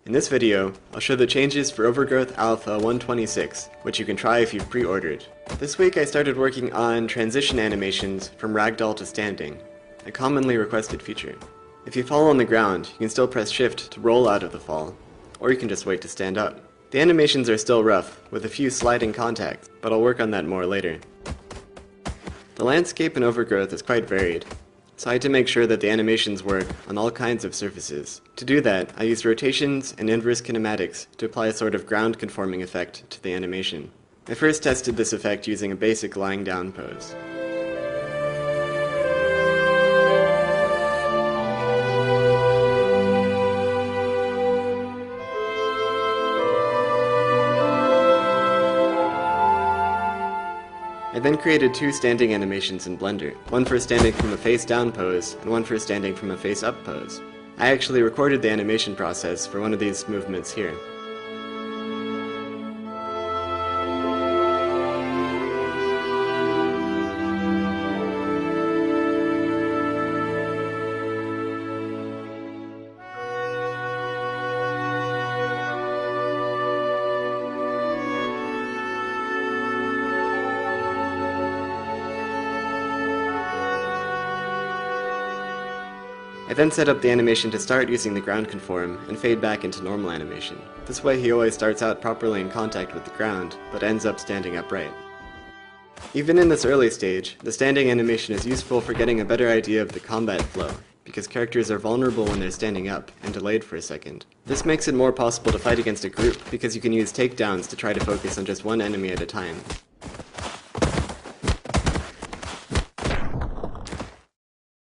In this video, I'll show the changes for Overgrowth Alpha 126, which you can try if you've pre-ordered. This week I started working on transition animations from ragdoll to standing, a commonly requested feature. If you fall on the ground, you can still press shift to roll out of the fall, or you can just wait to stand up. The animations are still rough, with a few sliding contacts, but I'll work on that more later. The landscape in Overgrowth is quite varied, so I had to make sure that the animations work on all kinds of surfaces. To do that, I used rotations and inverse kinematics to apply a sort of ground conforming effect to the animation. I first tested this effect using a basic lying down pose. I then created two standing animations in Blender, one for standing from a face down pose and one for standing from a face up pose. I actually recorded the animation process for one of these movements here. I then set up the animation to start using the ground conform and fade back into normal animation. This way he always starts out properly in contact with the ground, but ends up standing upright. Even in this early stage, the standing animation is useful for getting a better idea of the combat flow, because characters are vulnerable when they're standing up and delayed for a second. This makes it more possible to fight against a group, because you can use takedowns to try to focus on just one enemy at a time.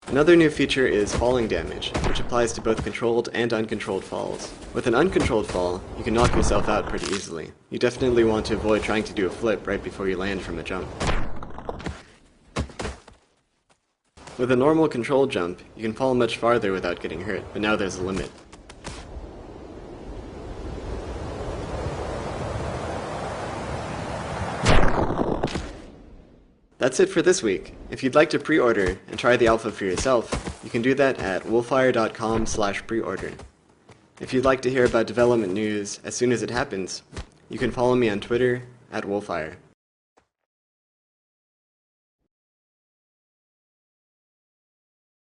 Another new feature is falling damage, which applies to both controlled and uncontrolled falls. With an uncontrolled fall, you can knock yourself out pretty easily. You definitely want to avoid trying to do a flip right before you land from a jump. With a normal controlled jump, you can fall much farther without getting hurt, but now there's a limit. That's it for this week. If you'd like to pre-order and try the alpha for yourself, you can do that at wolfire.com/preorder. If you'd like to hear about development news as soon as it happens, you can follow me on Twitter @wolfire.